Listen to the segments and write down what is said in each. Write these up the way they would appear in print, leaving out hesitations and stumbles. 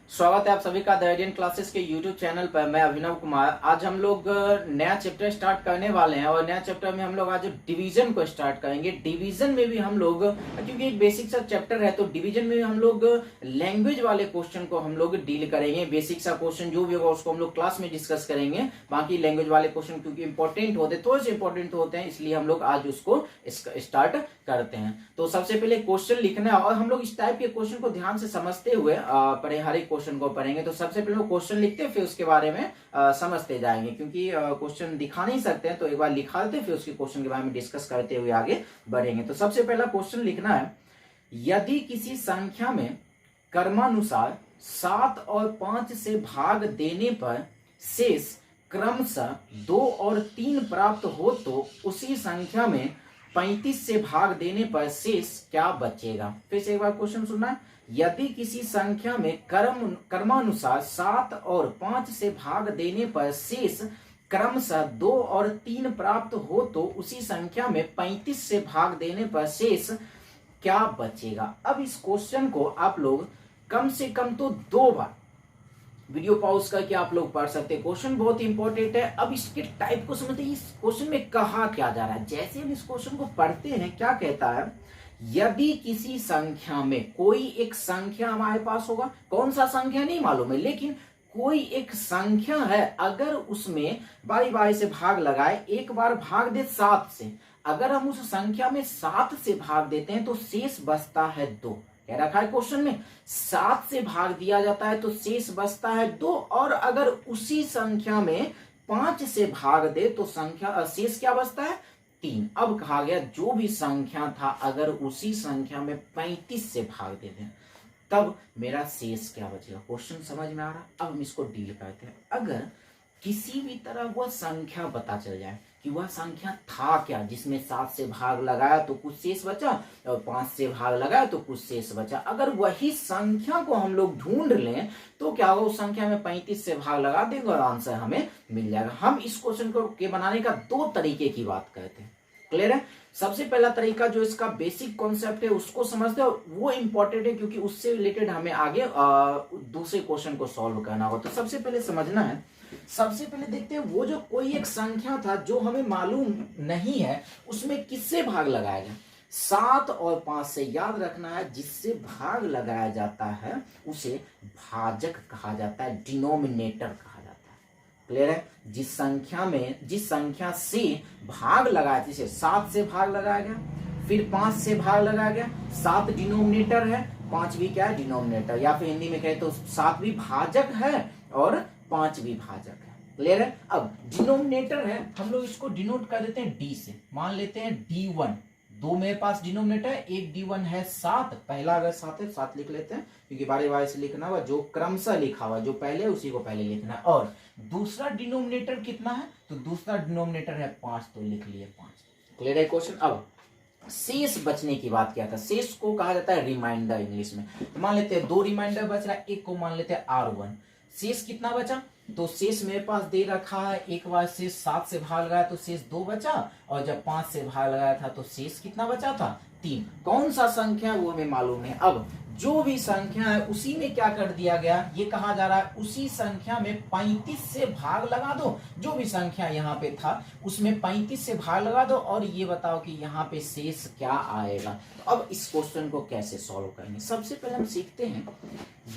स्वागत है आप सभी का द इंडियन क्लासेस के यूट्यूब चैनल पर। मैं अभिनव कुमार। आज हम लोग नया चैप्टर स्टार्ट करने वाले हैं और नया चैप्टर में हम लोग आज डिवीजन को स्टार्ट करेंगे। डिवीजन में भी हम लोग, क्योंकि एक बेसिक सा चैप्टर है, तो डिवीजन में भी हम लोग लैंग्वेज वाले क्वेश्चन को हम लोग डील करेंगे। बेसिक सा क्वेश्चन जो भी होगा उसको हम लोग क्लास में डिस्कस करेंगे। बाकी लैंग्वेज वाले क्वेश्चन क्योंकि इंपॉर्टेंट होते, थोड़े से इंपॉर्टेंट होते हैं, इसलिए हम लोग आज उसको स्टार्ट करते हैं। तो सबसे पहले क्वेश्चन लिखना है और हम लोग इस टाइप के क्वेश्चन को ध्यान से समझते हुए हर एक क्वेश्चन को पढ़ेंगे। तो सबसे पहले क्वेश्चन लिखते हैं, फिर उसके बारे में समझते जाएंगे, क्योंकि क्वेश्चन दिखा नहीं सकते हैं, तो एक बार लिखा देते, फिर उसके क्वेश्चन के बारे में डिस्कस करते हुए आगे बढ़ेंगे। तो सबसे पहला क्वेश्चन लिखना है, यदि किसी संख्या में क्रमानुसार 7 और 5 से भाग देने पर शेष क्रमशः 2 और 3 प्राप्त हो तो उसी संख्या में 35 से भाग देने पर शेष क्या बचेगा। फिर से एक बार क्वेश्चन सुनना है, यदि किसी संख्या में क्रमानुसार 7 और 5 से भाग देने पर शेष क्रमशः 2 और 3 प्राप्त हो तो उसी संख्या में 35 से भाग देने पर शेष क्या बचेगा। अब इस क्वेश्चन को आप लोग कम से कम तो 2 बार वीडियो पॉज करके आप लोग पढ़ सकते हैं। क्वेश्चन बहुत इंपॉर्टेंट है। अब इसके टाइप को समझते हैं, इस क्वेश्चन में कहा क्या जा रहा है। जैसे हम इस क्वेश्चन को पढ़ते हैं, क्या कहता है, यदि किसी संख्या में कोई एक संख्या हमारे पास होगा, कौन सा संख्या नहीं मालूम है, लेकिन कोई एक संख्या है, अगर उसमें बारी बारी से भाग लगाए, एक बार भाग दे 7 से, अगर हम उस संख्या में 7 से भाग देते हैं तो शेष बचता है 2। कह रखा है क्वेश्चन में 7 से भाग दिया जाता है तो शेष बचता है 2, और अगर उसी संख्या में 5 से भाग दे तो संख्या शेष क्या बचता है 3। अब कहा गया जो भी संख्या था, अगर उसी संख्या में 35 से भाग दे दें तब मेरा शेष क्या बचेगा। क्वेश्चन समझ में आ रहा। अब हम इसको डील करते हैं। अगर किसी भी तरह वह संख्या पता चल जाए कि वह संख्या था क्या, जिसमें 7 से भाग लगाया तो कुछ शेष बचा और 5 से भाग लगाया तो कुछ शेष बचा, अगर वही संख्या को हम लोग ढूंढ लें तो क्या होगा, उस संख्या में 35 से भाग लगा देंगे और आंसर हमें मिल जाएगा। हम इस क्वेश्चन को के बनाने का 2 तरीके की बात करते हैं। क्लियर है। सबसे पहला तरीका जो इसका बेसिक कॉन्सेप्ट है उसको समझते हैं, वो इंपॉर्टेंट है क्योंकि उससे रिलेटेड हमें आगे दूसरे क्वेश्चन को सॉल्व करना होगा। तो सबसे पहले समझना है, सबसे पहले देखते हैं वो जो कोई एक संख्या था जो हमें मालूम नहीं है, उसमें किससे भाग लगाया गया, 7 और 5 से। याद रखना है, जिससे भाग लगाया जाता है उसे भाजक कहा जाता है, डिनोमिनेटर कहा जाता है। क्लियर है। जिस संख्या से भाग लगाया, जैसे 7 से भाग लगाया गया, फिर 5 से भाग लगाया गया, 7 डिनोमिनेटर है, 5 भी क्या है डिनोमिनेटर, या फिर हिंदी में कहे तो 7 भी भाजक है और 5 भी भाजक है। क्लियर है। अब डिनोमिनेटर है, हम लोग इसको डिनोट कर देते हैं डी से, मान लेते हैं D1। 2 मेरे पास डिनोमिनेटर है, एक D1 है 7, पहला अगर 7 है 7 लिख लेते हैं, क्योंकि बारी बारी से लिखना हुआ, जो क्रमशः लिखा हुआ जो पहले उसी को पहले लिखना है। और दूसरा डिनोमिनेटर कितना है, तो दूसरा डिनोमिनेटर है 5, तो लिख लिए 5। क्लियर है क्वेश्चन। अब शेष बचने की बात किया था, शेष को कहा जाता है रिमाइंडर इंग्लिश में। तो मान लेते हैं 2 रिमाइंडर बच रहा है, एक को मान लेते हैं R1। शेष कितना बचा, तो शेष मेरे पास दे रखा है, एक बार शेष 7 से भाग लगाया तो शेष 2 बचा, और जब 5 से भाग लगाया था तो शेष कितना बचा था 3। कौन सा संख्या वो हमें मालूम है। अब जो भी संख्या है उसी में क्या कर दिया गया, ये कहा जा रहा है उसी संख्या में 35 से भाग लगा दो। जो भी संख्या यहाँ पे था उसमें 35 से भाग लगा दो और ये बताओ कि यहाँ पे शेष क्या आएगा। तो अब इस क्वेश्चन को कैसे सॉल्व करेंगे, सबसे पहले हम सीखते हैं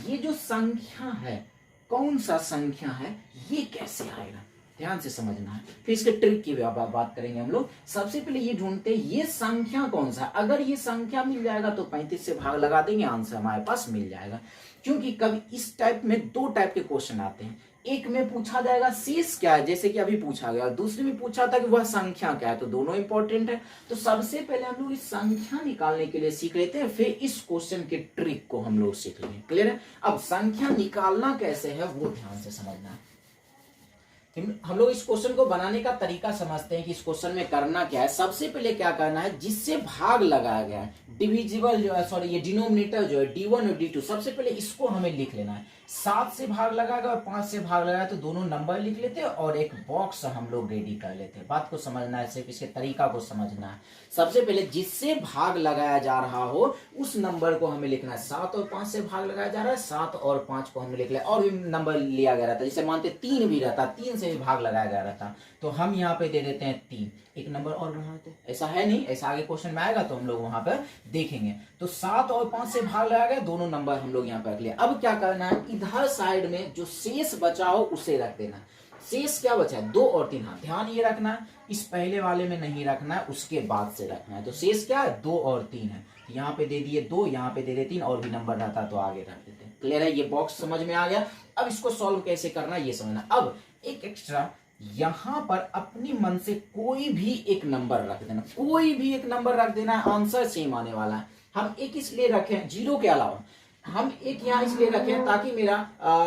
ये जो संख्या है, कौन सा संख्या है, ये कैसे आएगा, ध्यान से समझना है। फिर इसके ट्रिक की बात करेंगे हम लोग। सबसे पहले ये ढूंढते हैं ये संख्या कौन सा है। अगर ये संख्या मिल जाएगा तो 35 से भाग लगा देंगे, आंसर हमारे पास मिल जाएगा। क्योंकि कभी इस टाइप में 2 टाइप के क्वेश्चन आते हैं, एक में पूछा जाएगा शेष क्या है, जैसे कि अभी पूछा गया, और दूसरे में पूछा था कि वह संख्या क्या है, तो दोनों इंपॉर्टेंट है। तो सबसे पहले हम लोग इस संख्या निकालने के लिए सीख लेते हैं, फिर इस क्वेश्चन के ट्रिक को हम लोग सीख लेंगे। क्लियर है। अब संख्या निकालना कैसे है वो ध्यान से समझना है। हम लोग इस क्वेश्चन को बनाने का तरीका समझते हैं कि इस क्वेश्चन में करना क्या है। सबसे पहले क्या करना है, जिससे भाग लगाया गया है डिविजिबल जो है, सॉरी ये डिनोमिनेटर जो है D1 और D2, सबसे पहले इसको हमें लिख लेना है। 7 से भाग लगाएगा और 5 से भाग लगाया तो दोनों नंबर लिख लेते हैं और एक बॉक्स हम लोग रेडी कर लेते हैं। बात को समझना है, सिर्फ इसके तरीका को समझना है। सबसे पहले जिससे भाग लगाया जा रहा हो उस नंबर को हमें लिखना है। 7 और 5 से भाग लगाया जा रहा है, 7 और 5 को हमें लिख लिया। और भी नंबर लिया गया रहता है, जैसे मानते 3 भी रहता, 3 से भी भाग लगाया गया रहता, तो हम यहाँ पे दे देते हैं 3। एक नंबर और बढ़ाते, ऐसा है नहीं, ऐसा आगे क्वेश्चन में आएगा तो हम लोग वहां पर देखेंगे। तो 7 और 5 से भाग लगाया गया, दोनों नंबर हम लोग यहाँ पे रख लिया। अब क्या करना है, इधर साइड में जो शेष बचा हो उसे रख देना। शेष क्या बचा है, 2 और 3। हाँ, ध्यान ये रखना है, इस पहले वाले में नहीं रखना है, उसके बाद से रखना है। तो शेष क्या है, 2 और 3 है। यहाँ पे दे दिए 2, यहाँ पे दे दिए 3, और भी नंबर रहता तो आगे रख देते। क्लियर है, ये बॉक्स समझ में आ गया। अब इसको सॉल्व कैसे करना ये समझना। अब एक एक्स्ट्रा यहां पर अपनी मन से कोई भी एक नंबर रख देना, कोई भी एक नंबर रख देना, आंसर सेम आने वाला है। हम एक इसलिए रखें, 0 के अलावा हम एक यहाँ इसलिए रखें ताकि मेरा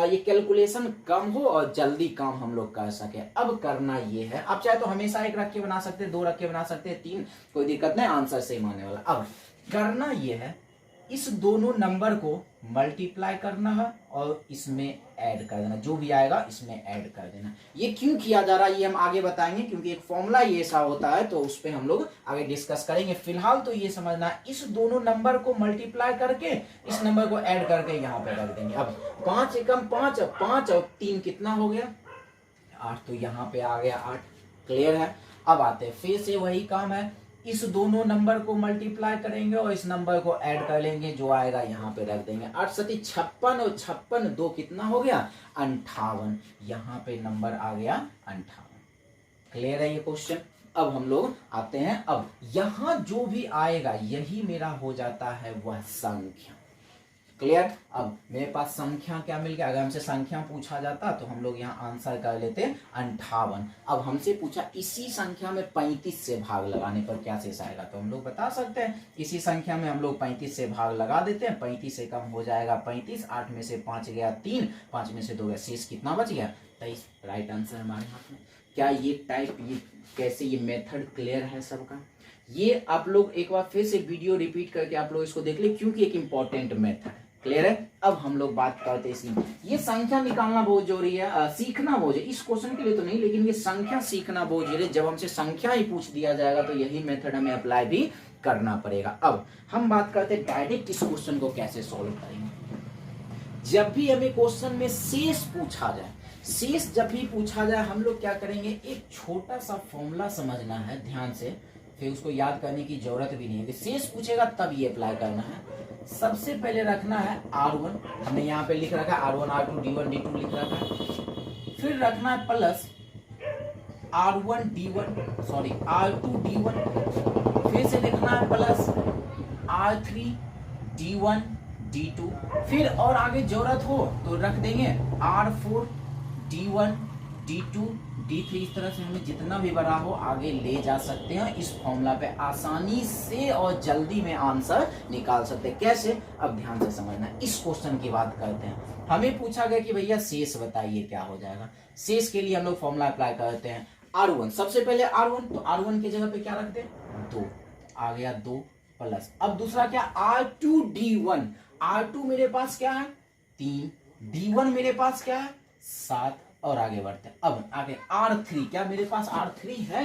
ये कैलकुलेशन कम हो और जल्दी काम हम लोग कर सके। अब करना ये है, आप चाहे तो हमेशा एक रख के बना सकते हैं, 2 रख के बना सकते हैं, 3, कोई दिक्कत नहीं, आंसर सेम आने वाला। अब करना ये है, इस दोनों नंबर को मल्टीप्लाई करना है और इसमें ऐड कर देना, जो भी आएगा इसमें ऐड कर देना। ये क्यों किया जा रहा है ये हम आगे बताएंगे, क्योंकि एक फॉर्मूला ये ऐसा होता है, तो उस पर हम लोग आगे डिस्कस करेंगे। फिलहाल तो ये समझना है, इस दोनों नंबर को मल्टीप्लाई करके इस नंबर को ऐड करके यहाँ पे रख देंगे। अब 5 एकम 5, 5 और 3 कितना हो गया, 8, तो यहाँ पे आ गया 8। क्लियर है। अब आते हैं, फिर से वही काम है, इस दोनों नंबर को मल्टीप्लाई करेंगे और इस नंबर को ऐड कर लेंगे, जो आएगा यहाँ पे रख देंगे। 8 सती 56 और 56 2 कितना हो गया, 58। यहाँ पे नंबर आ गया 58। क्लियर है ये क्वेश्चन। अब हम लोग आते हैं, अब यहाँ जो भी आएगा यही मेरा हो जाता है वह संख्या। क्लियर। अब मेरे पास संख्या क्या मिल गया, अगर हमसे संख्या पूछा जाता तो हम लोग यहाँ आंसर कर लेते 58। अब हमसे पूछा इसी संख्या में 35 से भाग लगाने पर क्या शेष आएगा, तो हम लोग बता सकते हैं इसी संख्या में हम लोग 35 से भाग लगा देते हैं। 35 से कम हो जाएगा 35, 8 में से 5 गया 3, 5 में से 2 गया, शेष कितना बच गया 23। राइट आंसर हमारे हाथ में। क्या ये टाइप, ये कैसे, ये मेथड क्लियर है सबका। ये आप लोग एक बार फिर से वीडियो रिपीट करके आप लोग इसको देख ले, क्योंकि एक इंपॉर्टेंट मेथड है। क्लियर है। अब हम लोग बात करते हैं इसमें, ये संख्या निकालना बहुत जरूरी है, सीखना बहुत, इस क्वेश्चन के लिए तो नहीं, लेकिन ये संख्या सीखना बहुत जरूरी है। जब हमसे संख्या ही पूछ दिया जाएगा तो यही मेथड हमें अप्लाई भी करना पड़ेगा। अब हम बात करते हैं डायरेक्ट इस क्वेश्चन को कैसे सॉल्व करेंगे। जब भी हमें क्वेश्चन में शेष पूछा जाए, शेष जब भी पूछा जाए, हम लोग क्या करेंगे, एक छोटा सा फॉर्मूला समझना है ध्यान से, फिर उसको याद करने की जरूरत भी नहीं है। शेष पूछेगा तब ये अप्लाई करना है। सबसे पहले रखना है R1, हमने यहाँ पे लिख रखा है R1 R2 D1 D2 लिख रखा है। फिर रखना है plus R1 D1 sorry R2 D1, फिर से लिखना है प्लस R3 D1 D2, फिर और आगे जरूरत हो तो रख देंगे R4 D1 D2 D3। इस तरह से हमें जितना भी बड़ा हो आगे ले जा सकते हैं। इस फॉर्मूला पे आसानी से और जल्दी में आंसर निकाल सकते हैं। कैसे, अब ध्यान से समझना। इस क्वेश्चन की बात करते हैं, हमें पूछा गया कि भैया शेष बताइए क्या हो जाएगा। शेष के लिए हम लोग फॉर्मूला अप्लाई करते हैं। R1, सबसे पहले R1, तो R1 की जगह पे क्या रखते हैं 2, आ गया 2 प्लस। अब दूसरा क्या, R2 D1, R2 मेरे पास क्या है 3, D1 मेरे पास क्या है 7, और आगे बढ़ते हैं। अब आगे R3, क्या मेरे पास R3 है,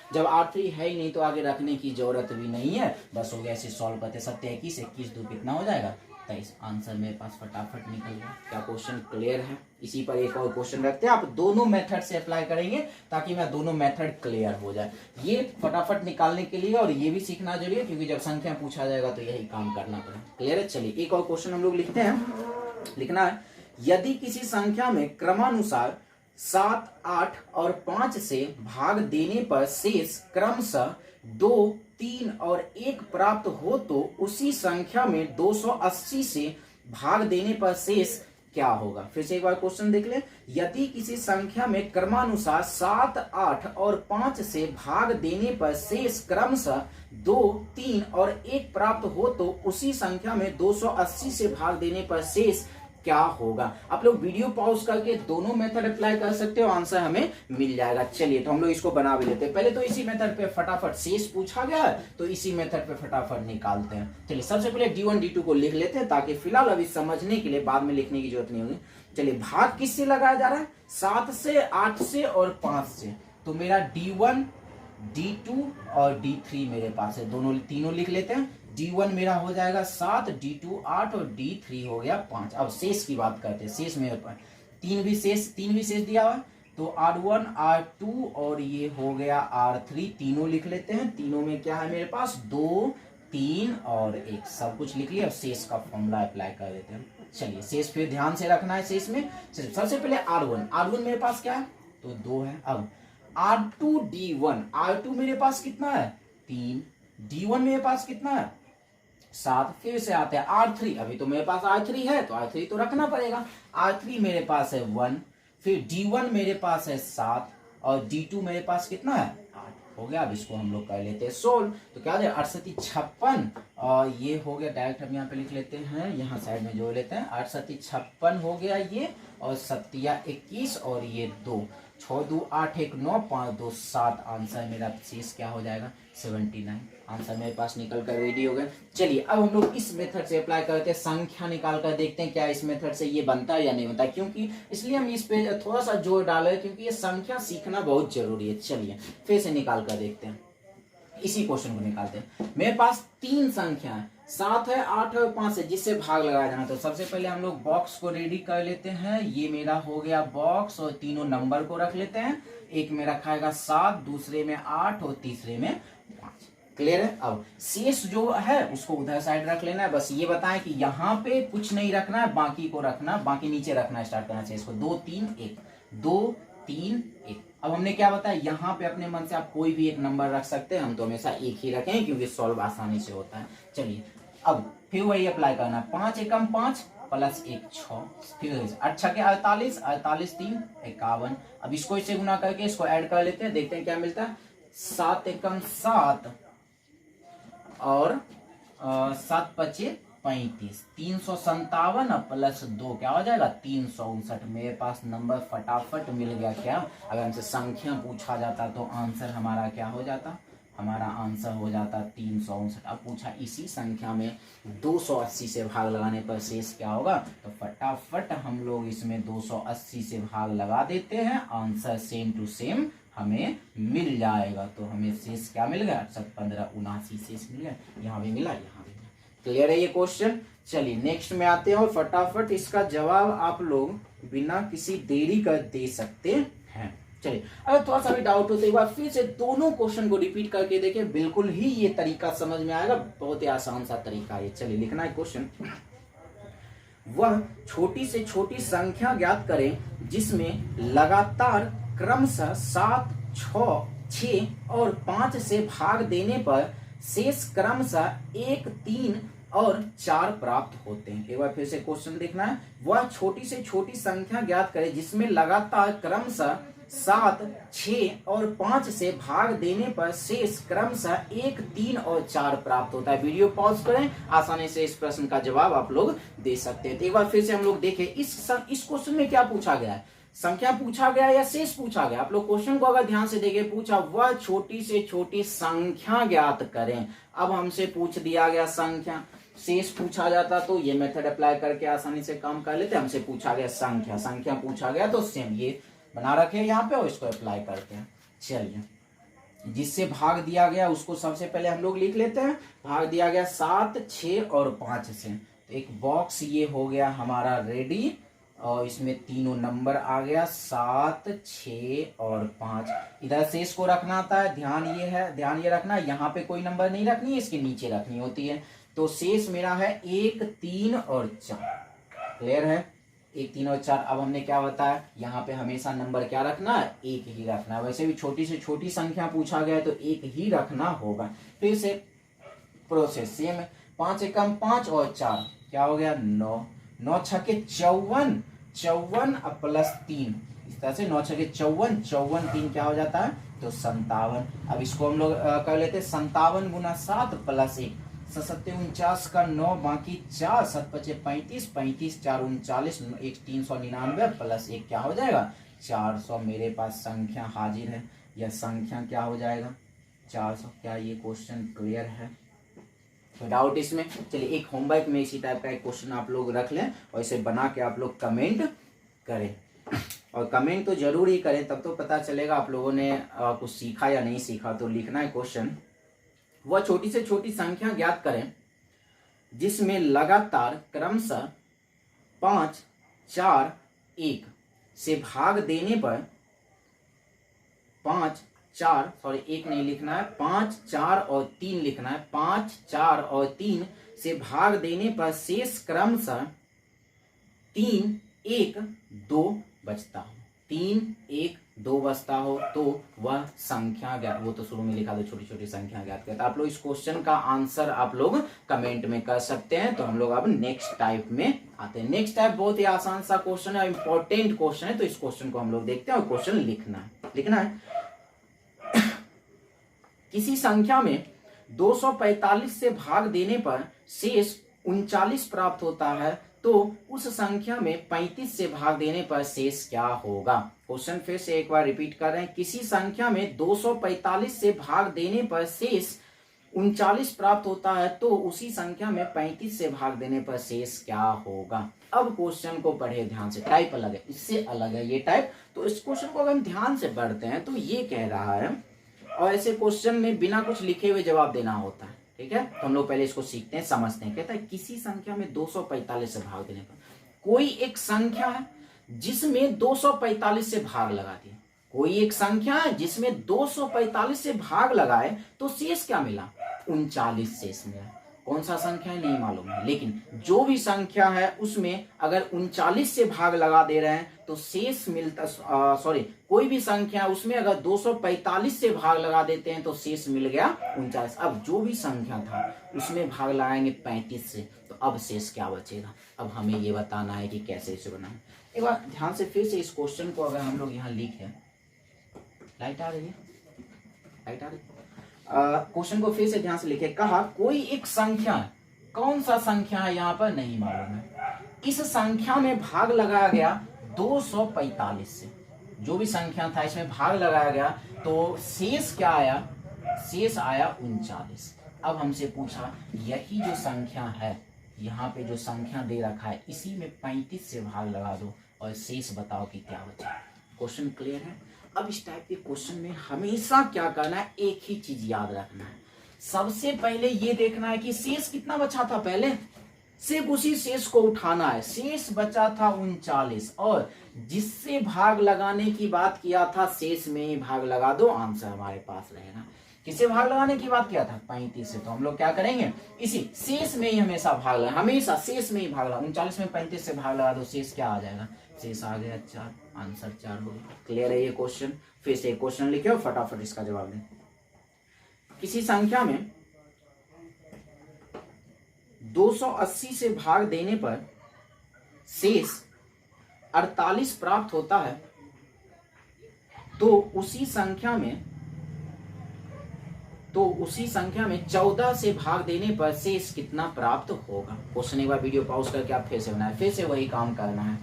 जब R3 है ही नहीं तो आगे रखने की जरूरत भी नहीं है, बस हो गया। ऐसे सॉल्व करते 7 21 21 2 कितना हो जाएगा 23। आंसर मेरे पास फटाफट निकल गया। क्या क्वेश्चन क्लियर है। इसी पर एक और क्वेश्चन रखते हैं, आप दोनों मेथड से अप्लाई करेंगे ताकि मैं दोनों मेथड क्लियर हो जाए। ये फटाफट निकालने के लिए, और ये भी सीखना जरूरी है क्योंकि जब संख्या पूछा जाएगा तो यही काम करना पड़ेगा। क्लियर है। चलिए एक और क्वेश्चन हम लोग लिखते हैं। लिखना है, यदि किसी संख्या में क्रमानुसार 7, 8 और 5 से भाग देने पर शेष क्रमशः 2, 3 और 1 प्राप्त हो तो उसी संख्या में 280 से भाग देने पर शेष क्या होगा। फिर से एक बार क्वेश्चन देख ले। यदि किसी संख्या में क्रमानुसार 7, 8 और 5 से भाग देने पर शेष क्रमशः 2, 3 और 1 प्राप्त हो तो उसी संख्या में 280 से भाग देने पर शेष क्या होगा। आप लोग वीडियो पॉज करके दोनों मेथड अप्लाई कर सकते हो, आंसर हमें मिल जाएगा। चलिए तो हम लोग इसको बना भी लेते हैं। पहले तो इसी मेथड पे फटाफट शेष पूछा गया है तो इसी मेथड पे फटाफट निकालते हैं। चलिए सबसे पहले D1 D2 को लिख लेते हैं ताकि फिलहाल अभी समझने के लिए बाद में लिखने की जरूरत नहीं होगी। चलिए भाग किससे लगाया जा रहा है, 7 से, 8 से और 5 से। तो मेरा D1 D2 और D3 मेरे पास है, दोनों तीनों लिख लेते हैं। D1 मेरा हो जाएगा 7, D2 8 और D3 हो गया 5। अब शेष की बात करते हैं। शेष मेरे पास तीन भी शेष दिया हुआ है तो R1 R2 और ये हो गया R3, तीनों लिख लेते हैं। तीनों में क्या है मेरे पास, 2 3 और 1, सब कुछ लिख लिया। अब शेष का फॉर्मूला अप्लाई कर देते हैं। चलिए शेष फिर ध्यान से रखना है। शेष में सबसे पहले R1 मेरे पास क्या है, तो 2 है। अब R2 D1, R2 मेरे पास कितना है, 3, D1 मेरे पास कितना है, 7। फिर से आते हैं R3, अभी तो मेरे पास R3 है तो R3 तो रखना पड़ेगा। R3 मेरे पास है 1, फिर D1 मेरे पास है 7 और D2 मेरे पास कितना है, 8 हो गया। अब इसको हम लोग कर लेते हैं सोल्व। तो क्या हो जाए 68 56 और ये हो गया, डायरेक्ट हम यहाँ पे लिख लेते हैं, यहाँ साइड में जोड़ लेते हैं। 68 56 हो गया ये, और 7 21 और ये 2, 6 2 8 1 9 5 2 7। आंसर मेरा शेष क्या हो जाएगा, 79। आंसर मेरे पास निकल कर रेडी हो गया। चलिए अब हम लोग इस मेथड से अप्लाई करते हैं, संख्या निकाल कर देखते हैं क्या इस मेथड से ये बनता है या नहीं बनता है। क्योंकि इसलिए हम इस पे थोड़ा सा जोर डाले क्योंकि ये संख्या सीखना बहुत जरूरी है। चलिए फिर से निकाल कर देखते हैं, इसी क्वेश्चन को निकालते हैं। मेरे पास 3 संख्या है, 7 है, 8 है और 5 है, जिससे भाग लगाया जाना। तो सबसे पहले हम लोग बॉक्स को रेडी कर लेते हैं। ये मेरा हो गया बॉक्स और तीनों नंबर को रख लेते हैं। एक में रखाएगा 7, दूसरे में 8 और तीसरे में 5। क्लियर है। अब शेष जो है उसको उधर साइड रख लेना है। बस ये बताएं कि यहाँ पे कुछ नहीं रखना है, बाकी को रखना, बाकी नीचे रखना स्टार्ट करना चाहिए इसको। 2 3 1, 2 3 1। अब हमने क्या बताया, यहाँ पे अपने मन से आप कोई भी एक नंबर रख सकते हैं, हम तो हमेशा एक ही रखें क्योंकि सॉल्व आसानी से होता है। चलिए अब फिर वही अप्लाई करना है। 5 एकम 5 प्लस 1 6, फिर 8 के 48, 48 3 51। अब इसको इससे गुना करके इसको ऐड कर लेते हैं, देखते हैं क्या मिलता है। 7 एकम 7 और 7 पचे 35, 357 प्लस 2 क्या हो जाएगा, 359। मेरे पास नंबर फटाफट मिल गया। क्या अगर हमसे संख्या पूछा जाता तो आंसर हमारा क्या हो जाता, हमारा आंसर हो जाता 359। अब पूछा इसी संख्या में 280 से भाग लगाने पर शेष क्या होगा, तो फटाफट हम लोग इसमें 280 से भाग लगा देते हैं, आंसर सेम टू सेम हमें मिल जाएगा। तो हमें शेष क्या मिल गया, 15 79 शेष मिल गया। यहाँ भी मिला, यहाँ भी मिला। क्लियर है ये क्वेश्चन। चलिए नेक्स्ट में आते हैं और फटाफट इसका जवाब आप लोग बिना किसी देरी कर दे सकते हैं। चलिए अगर थोड़ा सा भी डाउट हो तो एक बार फिर से दोनों क्वेश्चन को रिपीट करके देखें, बिल्कुल ही ये तरीका समझ में आएगा। बहुत ही आसान सा तरीका है। चलिए लिखना है क्वेश्चन, वह छोटी से छोटी संख्या ज्ञात करें जिसमें लगातार क्रमशः 7 6 और 5 से भाग देने पर शेष क्रमशः 1 3 और 4 प्राप्त होते हैं। एक बार फिर से क्वेश्चन देखना है, वह छोटी से छोटी संख्या ज्ञात करें जिसमें लगातार क्रमशः 7 6 और 5 से भाग देने पर शेष क्रमशः 1 3 और 4 प्राप्त होता है। वीडियो पॉज करें, आसानी से इस प्रश्न का जवाब आप लोग दे सकते हैं। तो एक बार फिर से हम लोग देखें इस क्वेश्चन में क्या पूछा गया है, संख्या पूछा गया या शेष पूछा गया। आप लोग क्वेश्चन को अगर ध्यान से देखें, पूछा वह छोटी से छोटी संख्या ज्ञात करें। अब हमसे पूछ दिया गया संख्या, शेष पूछा जाता तो ये मेथड अप्लाई करके आसानी से काम कर लेते। हमसे पूछा गया संख्या, संख्या पूछा गया तो सेम ये बना रखे यहाँ पे और इसको अप्लाई करते हैं। चलिए जिससे भाग दिया गया उसको सबसे पहले हम लोग लिख लेते हैं। भाग दिया गया 7 6 और 5 से, तो एक बॉक्स ये हो गया हमारा रेडी और इसमें तीनों नंबर आ गया 7 6 और 5। इधर शेष को रखना आता है, ध्यान ये रखना, यहाँ पे कोई नंबर नहीं रखनी है, इसके नीचे रखनी होती है। तो शेष मेरा है 1 3 और 4। क्लियर है, 1 3 और 4। अब हमने क्या बताया, यहाँ पे हमेशा नंबर क्या रखना है, 1 ही रखना है। वैसे भी छोटी से छोटी संख्या पूछा गया है तो 1 ही रखना होगा। फिर से प्रोसेस सेम है, 5 एकम 5 और 4 क्या हो गया 9, 9 6 54 54 प्लस 3, इस तरह से 9 6 54 54 3 क्या हो जाता है, तो 57। अब इसको हम लोग कर लेते हैं 57 गुना 7 प्लस 1, सत्ते 49 का 9 बाकी 4 7 पचे 35 35 4 39 1 399 प्लस 1 क्या हो जाएगा 400। मेरे पास संख्या हाजिर है। यह संख्या क्या हो जाएगा 400। क्या ये क्वेश्चन क्लियर है? तो डाउट इसमें? चलिए एक होमवर्क में इसी टाइप का एक क्वेश्चन आप लोग रख लें और इसे बना के आप लोग कमेंट करें, और कमेंट तो जरूर ही करें, तब तो पता चलेगा आप लोगों ने कुछ सीखा या नहीं सीखा। तो लिखना है क्वेश्चन, वह छोटी से छोटी संख्या ज्ञात करें जिसमें लगातार क्रमशः 5 4 1 से भाग देने पर 5 4 सॉरी 1 नहीं लिखना है, 5 4 और 3 लिखना है। 5 4 और 3 से भाग देने पर शेष क्रमशः 3 1 2 बचता हो। 3 1 2 बचता हो तो वह संख्या ज्ञात। वो तो शुरू में लिखा था छोटी छोटी संख्या ज्ञात करता। आप लोग इस क्वेश्चन का आंसर आप लोग कमेंट में कर सकते हैं। तो हम लोग अब नेक्स्ट टाइप में आते हैं। नेक्स्ट टाइप बहुत ही आसान सा क्वेश्चन है, इंपॉर्टेंट क्वेश्चन है, तो इस क्वेश्चन को हम लोग देखते हैं। और क्वेश्चन लिखना है किसी संख्या में 245 से भाग देने पर शेष 39 प्राप्त होता है, तो उस संख्या में 35 से भाग देने पर शेष क्या होगा। क्वेश्चन फिर से एक बार रिपीट कर रहे हैं। किसी संख्या में 245 से भाग देने पर शेष 39 प्राप्त होता है, तो उसी संख्या में 35 से भाग देने पर शेष क्या होगा। अब क्वेश्चन को पढ़े ध्यान से। टाइप अलग है, इससे अलग है ये टाइप। तो इस क्वेश्चन को अगर हम ध्यान से पढ़ते हैं तो ये कह रहा है, और ऐसे क्वेश्चन में बिना कुछ लिखे हुए जवाब देना होता है, ठीक है। तो हम लोग पहले इसको सीखते हैं, समझते हैं। कहता है किसी संख्या में 245 से भाग देने पर कोई एक संख्या है जिसमें 245 से भाग लगा दिया। कोई एक संख्या है जिसमें 245 से भाग लगाए तो शेष क्या मिला 39 शेष मिला। कौन सा संख्या है नहीं मालूम है, लेकिन जो भी संख्या है उसमें अगर 39 से भाग लगा दे रहे हैं तो शेष मिलता, सॉरी कोई भी संख्या उसमें अगर 245 से भाग लगा देते हैं तो शेष मिल गया 39। अब जो भी संख्या था उसमें भाग लगाएंगे 35 से, तो अब शेष क्या बचेगा। अब हमें ये बताना है कि कैसे इसे बनाएं। एक बार ध्यान से फिर से इस क्वेश्चन को अगर हम लोग यहाँ लिखें, लाइट आ रही है, लाइट आ रही है। क्वेश्चन को फिर से ध्यान से लिखे। कहा कोई एक संख्या है, कौन सा संख्या है यहाँ पर नहीं मालूम है, इस संख्या में भाग लगाया गया 245 से। जो भी संख्या था इसमें भाग लगाया गया तो शेष क्या आया, शेष आया 39। अब हमसे पूछा यही जो संख्या है, यहाँ पे जो संख्या दे रखा है इसी में 35 से भाग लगा दो और शेष बताओ कि क्या बचा। क्वेश्चन क्लियर है? अब इस टाइप के क्वेश्चन में हमेशा क्या करना है, एक ही चीज याद रखना है। सबसे पहले ये देखना है कि शेष कितना बचा था, पहले सिर्फ उसी शेष को उठाना है। शेष बचा था 39 और जिससे भाग लगाने की बात किया था शेष में ही भाग लगा दो, आंसर हमारे पास रहेगा। किसे भाग लगाने की बात किया था 35 से, तो हम लोग क्या करेंगे इसी शेष में ही हमेशा भाग लगा, हमेशा शेष में ही भाग लगा। 39 में 35 से भाग लगा दो, शेष क्या आ जाएगा, शेष आ गया 4, आंसर 4 हो गया। क्लियर है ये क्वेश्चन? फिर से क्वेश्चन लिखे और फटाफट इसका जवाब दें। किसी संख्या में 280 से भाग देने पर शेष 48 प्राप्त होता है, तो उसी संख्या में 14 से भाग देने पर शेष कितना प्राप्त होगा। क्वेश्चन एक बार वीडियो पॉज करके आप फिर से बनाए, फिर से वही काम करना है।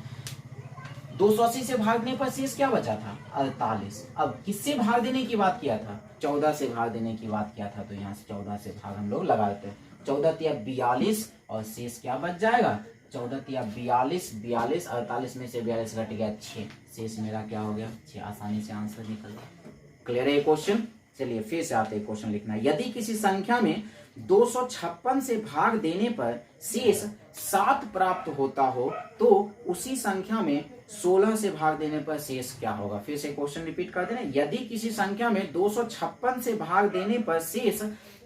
280 से भाग देने पर शेष क्या बचा था 48। अब किससे भाग देने की बात किया था, 14 से भाग देने की बात किया था, तो यहाँ से 14 से भाग हम लोग लगाते हैं। 14 तिया 42 और शेष क्या बच जाएगा, 14 तिया 42, 42 48 में से 42 घट गया 6, शेष मेरा क्या हो गया 6। आसानी से आंसर निकल गया। क्लियर है ये क्वेश्चन? चलिए फिर से आते हैं क्वेश्चन लिखना। यदि किसी संख्या में 256 से भाग देने पर शेष 7 प्राप्त होता हो, तो उसी संख्या में 16 से भाग देने पर शेष क्या होगा। फिर से क्वेश्चन रिपीट कर देना। यदि किसी संख्या में 256 से भाग देने पर शेष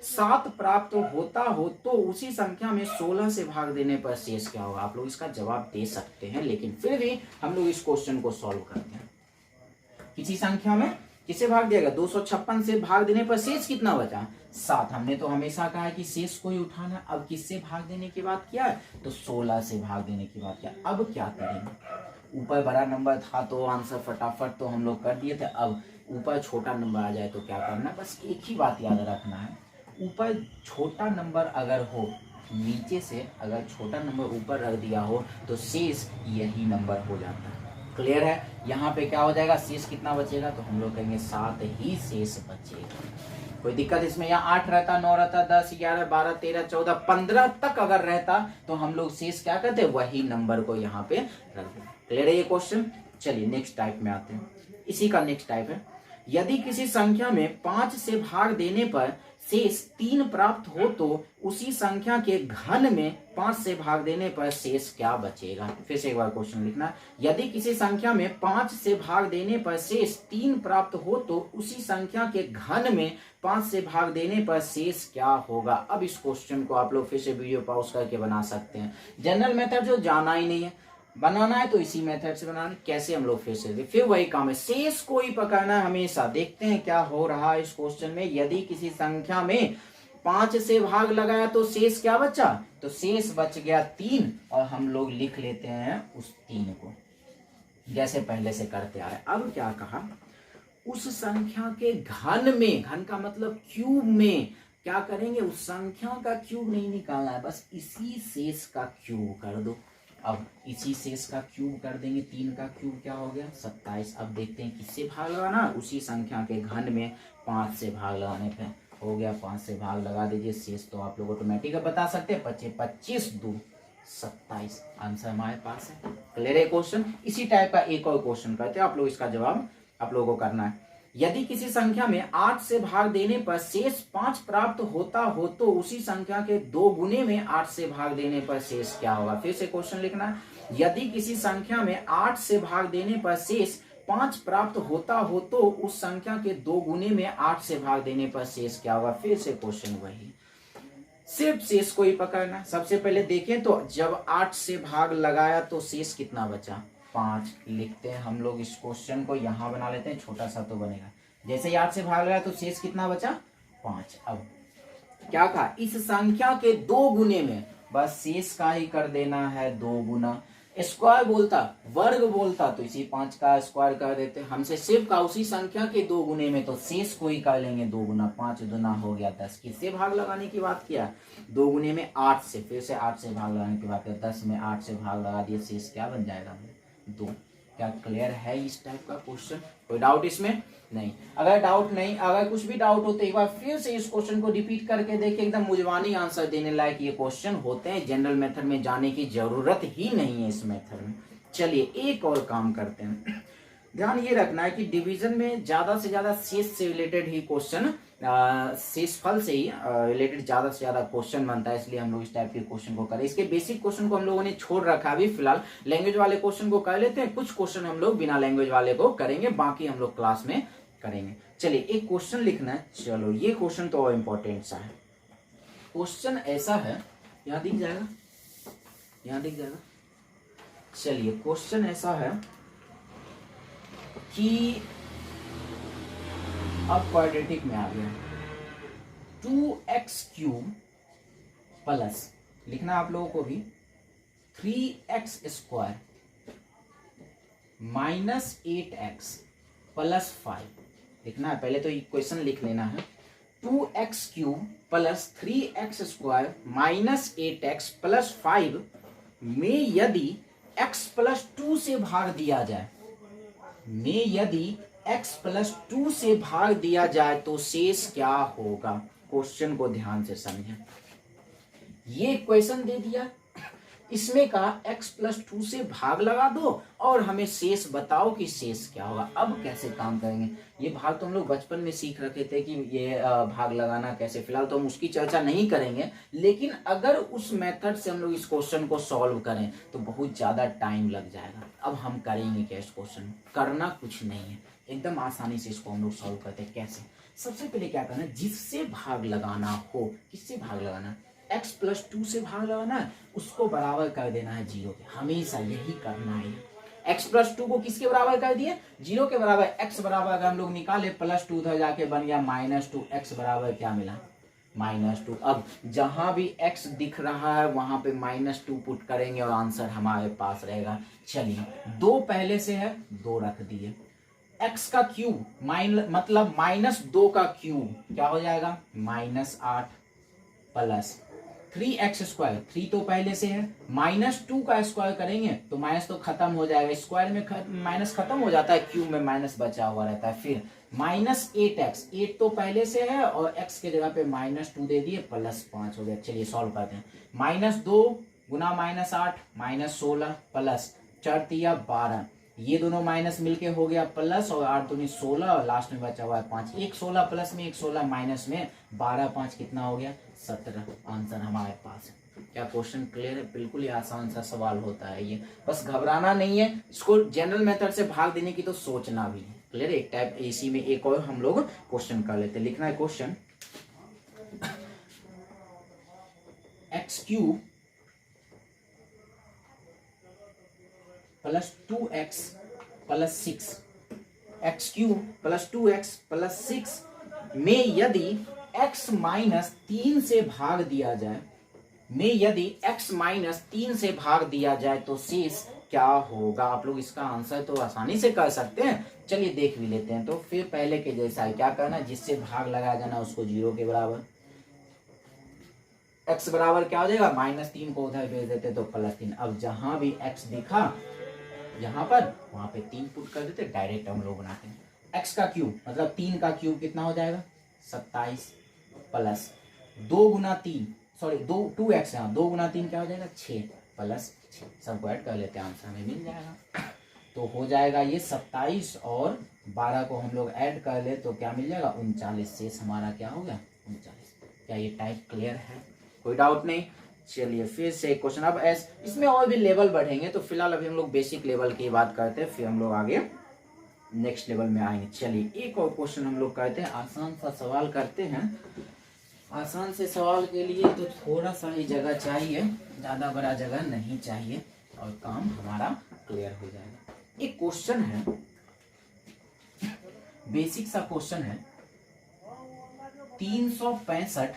7 प्राप्त होता हो, तो उसी संख्या में 16 से भाग देने पर शेष क्या होगा। आप लोग इसका जवाब दे सकते हैं, लेकिन फिर भी हम लोग इस क्वेश्चन को सॉल्व करते हैं। किसी संख्या में किसे भाग दिया गया, 256 से भाग देने पर शेष कितना बचा 7। हमने तो हमेशा कहा है कि शेष को ही उठाना। अब किससे भाग देने की बात किया है, तो 16 से भाग देने की बात किया। अब क्या करेंगे, ऊपर बड़ा नंबर था तो आंसर फटाफट तो हम लोग कर दिए थे। अब ऊपर छोटा नंबर आ जाए तो क्या करना, बस एक ही बात याद रखना है, ऊपर छोटा नंबर अगर हो, नीचे से अगर छोटा नंबर ऊपर रख दिया हो तो शेष यही नंबर हो जाता है। क्लियर है? यहाँ पे क्या हो जाएगा, शेष कितना बचेगा, तो हम लोग कहेंगे 7 ही शेष बचेगा। कोई दिक्कत इसमें? यहाँ 8 रहता, 9 रहता, 10, 11, 12, 13, 14, 15 तक अगर रहता तो हम लोग शेष क्या करते, वही नंबर को यहाँ पे रख देते। क्लियर है ये क्वेश्चन? चलिए नेक्स्ट टाइप में आते हैं। इसी का नेक्स्ट टाइप है, यदि किसी संख्या में 5 से भाग देने पर शेष 3 प्राप्त हो तो उसी संख्या के घन में 5 से भाग देने पर शेष क्या बचेगा। फिर से एक बार क्वेश्चन लिखना, यदि किसी संख्या में 5 से भाग देने पर शेष 3 प्राप्त हो तो उसी संख्या के घन में 5 से भाग देने पर शेष क्या होगा। अब इस क्वेश्चन को आप लोग फिर से वीडियो पॉज करके बना सकते हैं। जनरल मेथड जो जाना ही नहीं है, बनाना है तो इसी मेथड से बनाना। कैसे, हम लोग फिर वही काम है, शेष को ही पकड़ना है हमेशा। देखते हैं क्या हो रहा है इस क्वेश्चन में। यदि किसी संख्या में 5 से भाग लगाया तो शेष क्या बचा, तो शेष बच गया 3 और हम लोग लिख लेते हैं उस 3 को जैसे पहले से करते आ रहे। अब क्या कहा, उस संख्या के घन में, घन का मतलब क्यूब में क्या करेंगे, उस संख्या का क्यूब नहीं निकालना है, बस इसी शेष का क्यूब कर दो। अब इसी शेष का क्यूब कर देंगे, 3 का क्यूब क्या हो गया 27। अब देखते हैं किससे भाग लगाना, उसी संख्या के घन में 5 से भाग लगाने पे हो गया। 5 से भाग लगा दीजिए, शेष तो आप लोग ऑटोमेटिक बता सकते हैं, 25 2 27 आंसर हमारे पास है। क्लियर है क्वेश्चन? इसी टाइप का एक और क्वेश्चन करते हैं, आप लोग इसका जवाब आप लोगों को करना है। यदि किसी संख्या में 8 से भाग देने पर शेष 5 प्राप्त होता हो तो उसी संख्या के 2 गुने में 8 से भाग देने पर शेष क्या होगा। फिर से क्वेश्चन लिखना है, यदि किसी संख्या में 8 से भाग देने पर शेष 5 प्राप्त होता हो तो उस संख्या के 2 गुने में 8 से भाग देने पर शेष क्या होगा। फिर से क्वेश्चन वही, सिर्फ शेष को ही पकड़ना। सबसे पहले देखें तो जब 8 से भाग लगाया तो शेष कितना बचा, 5। लिखते हैं हम लोग इस क्वेश्चन को, यहां बना लेते हैं, छोटा सा तो बनेगा। जैसे ही 8 से भाग लगाया तो शेष कितना बचा, 5। अब क्या कहा, इस संख्या के 2 गुने में, बस शेष का ही कर देना है 2 गुना। स्क्वायर बोलता, वर्ग बोलता तो इसी 5 का स्क्वायर कर देते। हमसे सिर्फ का उसी संख्या के 2 गुने में, तो शेष को ही कर लेंगे 2 गुना। 5 दूना हो गया 10। किससे भाग लगाने की बात किया, 2 गुने में 8 से। फिर से 8 से भाग लगाने की बात किया, 10 में 8 से भाग लगा दिए, शेष क्या बन जाएगा 2। क्या क्लियर है इस टाइप का क्वेश्चन? कोई डाउट इसमें? नहीं। अगर डाउट नहीं, अगर कुछ भी डाउट हो तो एक बार फिर से इस क्वेश्चन को रिपीट करके देखिए, एकदम मुजवानी आंसर देने लायक ये क्वेश्चन होते हैं। जनरल मेथड में जाने की जरूरत ही नहीं है इस मेथड में। चलिए एक और काम करते हैं। ध्यान ये रखना है कि डिवीजन में ज्यादा से ज्यादा शेष से रिलेटेड ही क्वेश्चन, शेषफल से ही रिलेटेड ज्यादा से ज्यादा क्वेश्चन बनता है, इसलिए हम लोग इस टाइप के क्वेश्चन को करें। इसके बेसिक क्वेश्चन को हम लोगों ने छोड़ रखा अभी फिलहाल, लैंग्वेज वाले क्वेश्चन को कर लेते हैं। कुछ क्वेश्चन हम लोग बिना लैंग्वेज वाले को करेंगे, बाकी हम लोग क्लास में करेंगे। चलिए एक क्वेश्चन लिखना है। चलो ये क्वेश्चन तो इम्पोर्टेंट सा है। क्वेश्चन ऐसा है, यहाँ दिख जाएगा, यहाँ दिख जाएगा। चलिए क्वेश्चन ऐसा है कि अब क्वाड्रेटिक में आ गया, 2x क्यूब प्लस, लिखना आप लोगों को भी, 3x square minus 8x plus 5 लिखना है। पहले तो इक्वेशन लिख लेना है, 2x cube plus 3x square minus 8x plus 5 में यदि x प्लस 2 से भाग दिया जाए, में यदि x प्लस 2 से भाग दिया जाए तो शेष क्या होगा। क्वेश्चन को ध्यान से समझें। ये इक्वेशन दे दिया, इसमें कहा x प्लस 2 से भाग लगा दो और हमें शेष बताओ कि शेष क्या होगा। अब कैसे काम करेंगे, ये भाग तो हम लोग बचपन में सीख रखे थे कि ये भाग लगाना कैसे, फिलहाल तो हम उसकी चर्चा नहीं करेंगे। लेकिन अगर उस मेथड से हम लोग इस क्वेश्चन को सॉल्व करें तो बहुत ज्यादा टाइम लग जाएगा। अब हम करेंगे क्या इस क्वेश्चन, करना कुछ नहीं है, एकदम आसानी से इसको हम लोग सॉल्व करते हैं। कैसे, सबसे पहले क्या करना है, जिससे भाग लगाना हो, किससे भाग लगाना, x प्लस 2 से भाग लगाना है, उसको बराबर कर देना है 0 के। हमेशा यही करना है। x प्लस 2 को किसके बराबर कर दिए, 0 के बराबर। x बराबर अगर हम लोग निकाले प्लस 2 उधर जाके बन गया माइनस 2, x बराबर क्या मिला, -2। अब जहां भी x दिख रहा है वहां पे -2 पुट करेंगे और आंसर हमारे पास रहेगा। चलिए 2 पहले से है, 2 रख दिए, x का क्यूब मतलब -2 का क्यूब क्या हो जाएगा, -8 प्लस 3x², 3 तो पहले से है, -2 का स्क्वायर करेंगे तो माइनस तो खत्म हो जाएगा, स्क्वायर में माइनस खत्म हो जाता है, क्यूब में माइनस बचा हुआ रहता है। फिर -8x, 8 तो पहले से है और x के जगह पे -2 दे दिए, +5 हो गया। चलिए सॉल्व करते हैं। -2 गुना -8 -16 प्लस 4 तिया 12, ये दोनों माइनस मिलके हो गया प्लस, और 8 दूनी 16 और लास्ट में बचा हुआ है 5। एक 16 प्लस में, एक 16 माइनस में, 12 5 कितना हो गया, 17। आंसर हमारे पास है। क्या क्वेश्चन क्लियर है? बिल्कुल ही आसान सा सवाल होता है ये, बस घबराना नहीं है। इसको जनरल मेथड से भाग देने की तो सोचना भी है। क्लियर? एक टाइप इसी में एक और हम लोग क्वेश्चन कर लेते हैं। लिखना है question, x³ plus 2x plus 6, x³ plus 2x plus 6 में यदि x -3 से भाग दिया जाए, तो शेष क्या होगा? आप लोग इसका आंसर तो आसानी से कर सकते हैं। चलिए देख भी लेते हैं। तो फिर पहले के जैसा है, क्या करना, जिससे भाग लगाया जाना उसको 0 के बराबर, x बराबर क्या हो जाएगा, -3 को उधर भेज देते तो +3। अब जहां भी x दिखा यहाँ पर, वहां पे 3 पुट कर देते, डायरेक्ट हम लोग बनाते हैं। x का क्यूब मतलब 3 का क्यूब कितना हो जाएगा, 27 प्लस 2 गुना 3, सॉरी 2x, यहाँ 2 गुना 3 क्या हो जाएगा, 6 प्लस 6। सबको ऐड कर लेते हैं, आंसर हमें मिल जाएगा। तो हो जाएगा ये 27 और 12 को हम लोग ऐड कर ले तो क्या मिल जाएगा, 39। शेष हमारा क्या हो गया, 39। क्या ये टाइप क्लियर है? कोई डाउट नहीं? चलिए फिर से एक क्वेश्चन। अब इसमें और भी लेवल बढ़ेंगे, तो फिलहाल अभी हम लोग बेसिक लेवल की बात करते हैं, फिर हम लोग आगे नेक्स्ट लेवल में आएंगे। चलिए एक और क्वेश्चन हम लोग करते हैं, आसान सा सवाल करते हैं। आसान से सवाल के लिए तो थोड़ा सा ही जगह चाहिए, ज्यादा बड़ा जगह नहीं चाहिए, और काम हमारा क्लियर हो जाएगा। एक क्वेश्चन है, बेसिक सा क्वेश्चन है, 365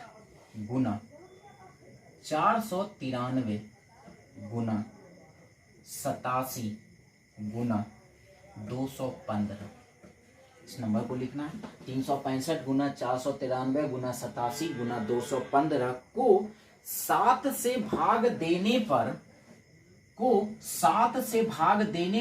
गुना 493 गुना 87 गुना 215, इस नंबर को लिखना है। 365 गुना 493 गुना 87 गुना 215 को 7 से भाग देने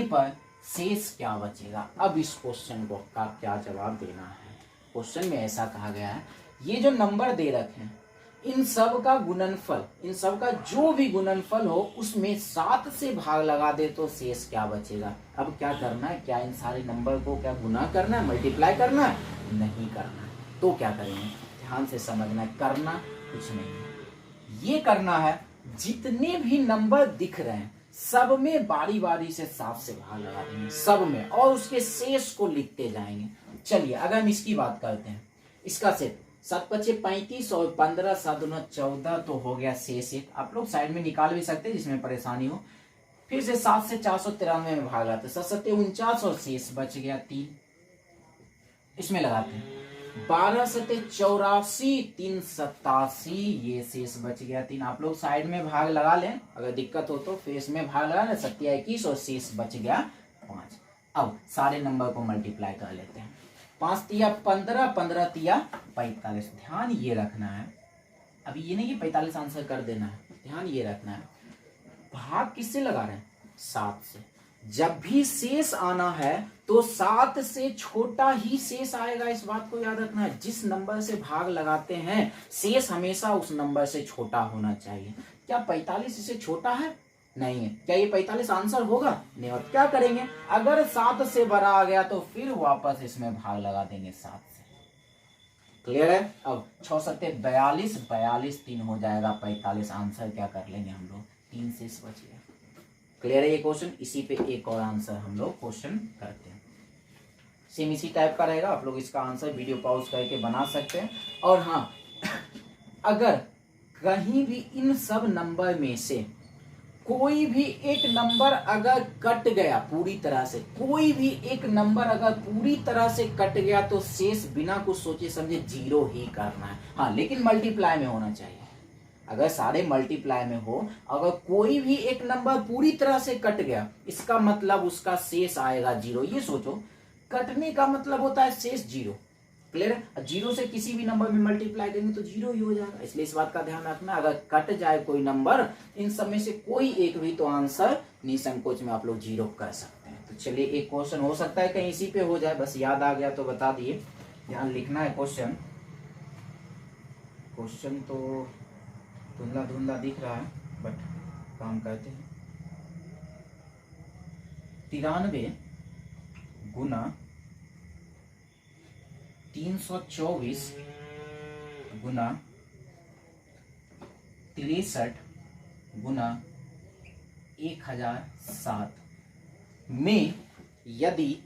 पर शेष क्या बचेगा? अब इस क्वेश्चन को का क्या जवाब देना है? क्वेश्चन में ऐसा कहा गया है, ये जो नंबर दे रखे हैं इन सब का गुणनफल, इन सब का जो भी गुणनफल हो उसमें 7 से भाग लगा दे तो शेष क्या बचेगा? अब क्या करना है, क्या इन सारे नंबर को क्या गुना करना है, मल्टीप्लाई करना है? नहीं करना है। तो क्या करेंगे, ध्यान से समझना है, करना कुछ नहीं है। ये करना है, जितने भी नंबर दिख रहे हैं सब में बारी बारी से 7 से भाग लगा देंगे, सब में, और उसके शेष को लिखते जाएंगे। चलिए अगर हम इसकी बात करते हैं, इसका सेट 7 × 35 और 15 7 × 14 तो हो गया शेष 1। आप लोग साइड में निकाल भी सकते हैं जिसमें परेशानी हो। फिर से 7 से 493 में भाग लाते, 7 7 49 और शेष बच गया 3। इसमें लगाते हैं 12 7 84 3 87, ये शेष बच गया 3। आप लोग साइड में भाग लगा लें, अगर दिक्कत हो तो फिर इसमें भाग लगा लें, 7 21 और शेष बच गया 5। अब सारे नंबर को मल्टीप्लाई कर लेते हैं। 5 तिया 15, 15 तिया 45। ध्यान ये रखना है, अभी ये नहीं कि 45 आंसर कर देना है, ध्यान ये रखना है, भाग किससे लगा रहे हैं, 7 से। जब भी शेष आना है तो 7 से छोटा ही शेष आएगा, इस बात को याद रखना है। जिस नंबर से भाग लगाते हैं शेष हमेशा उस नंबर से छोटा होना चाहिए। क्या 45 इससे छोटा है? नहीं है। क्या ये 45 आंसर होगा? नहीं। और क्या करेंगे, अगर 7 से बड़ा आ गया तो फिर वापस इसमें भाग लगा देंगे 7 से। क्लियर है? अब 6 7 42, 42 3 हो जाएगा 45। आंसर क्या कर लेंगे हम लोग, 3 शेष बच गया। क्लियर है ये क्वेश्चन? इसी पे एक और आंसर हम लोग क्वेश्चन करते हैं, सेम इसी टाइप का रहेगा। आप लोग इसका आंसर वीडियो पॉज करके बना सकते हैं। और हाँ, अगर कहीं भी इन सब नंबर में से कोई भी एक नंबर अगर कट गया पूरी तरह से, कोई भी एक नंबर अगर पूरी तरह से कट गया तो शेष बिना कुछ सोचे समझे 0 ही करना है। हाँ, लेकिन मल्टीप्लाई में होना चाहिए। अगर सारे मल्टीप्लाई में हो, अगर कोई भी एक नंबर पूरी तरह से कट गया, इसका मतलब उसका शेष आएगा 0। ये सोचो, कटने का मतलब होता है शेष जीरो। क्लियर है? जीरो से किसी भी नंबर में मल्टीप्लाई करेंगे तो जीरो ही हो जाएगा, इसलिए इस बात का ध्यान रखना। अगर कट जाए कोई नंबर, इन सब में से कोई एक भी, तो आंसर निसंकोच में आप लोग जीरो कर सकते हैं। तो चलिए एक क्वेश्चन हो सकता है कहीं इसी पे हो जाए, बस याद आ गया तो बता दिए। ध्यान लिखना है क्वेश्चन। क्वेश्चन तो धुंधला धुंधला दिख रहा है, बट काम करते हैं। 93 गुना 324 गुना 63 गुना 1007 में यदि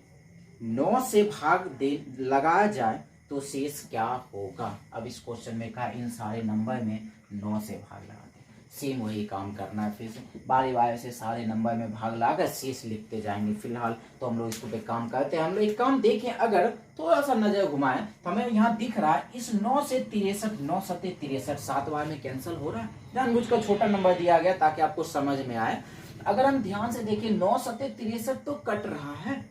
9 से भाग दे लगाया जाए तो शेष क्या होगा। अब इस क्वेश्चन में कहा इन सारे नंबर में 9 से भाग लगा दे। सेम वही काम करना है, फिर से बारी बारी से सारे नंबर में भाग लगाकर शेष लिखते जाएंगे। फिलहाल तो हम लोग इसको पे काम करते हैं। हम लोग एक काम देखें, अगर थोड़ा सा नजर घुमाएं तो हमें यहाँ दिख रहा है इस 9 से 63, 9 सत्ते 63, 7 बार में कैंसिल हो रहा है। जानबूझकर छोटा नंबर दिया गया ताकि आपको समझ में आए। अगर हम ध्यान से देखें 9 सत्ते 63 तो कट रहा है,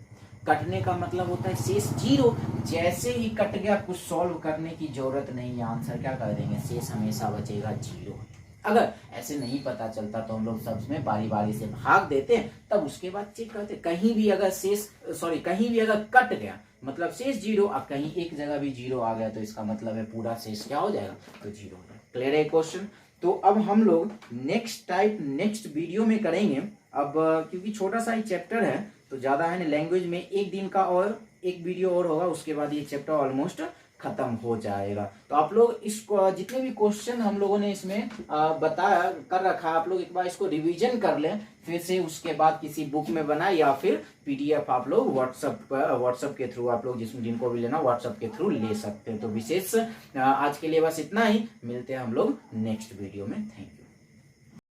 कटने का मतलब होता है शेष जीरो। जैसे ही कट गया कुछ सॉल्व करने की जरूरत नहीं है, आंसर क्या कर देंगे, शेष हमेशा बचेगा जीरो। अगर ऐसे नहीं पता चलता तो हम लोग सब में बारी बारी से भाग देते हैं, तब उसके बाद चेक करते। कहीं भी अगर कहीं भी अगर कट गया मतलब शेष जीरो, और कहीं एक जगह भी जीरो आ गया तो इसका मतलब है पूरा शेष क्या हो जाएगा, तो जीरो हो जाएगा। क्लियर है क्वेश्चन? तो अब हम लोग नेक्स्ट वीडियो में करेंगे। अब क्योंकि छोटा सा ही चैप्टर है तो ज्यादा है ना, लैंग्वेज में एक दिन का और एक वीडियो और होगा, उसके बाद ये चैप्टर ऑलमोस्ट खत्म हो जाएगा। तो आप लोग इसको जितने भी क्वेश्चन हम लोगों ने इसमें बताया कर रखा, आप लोग एक बार इसको रिवीजन कर लें, फिर से उसके बाद किसी बुक में बनाए या फिर पीडीएफ आप लोग व्हाट्सएप के थ्रू आप लोग जिनको भी लेना व्हाट्सएप के थ्रू ले सकते हैं। तो विशेष आज के लिए बस इतना ही, मिलते हैं हम लोग नेक्स्ट वीडियो में। Thank you.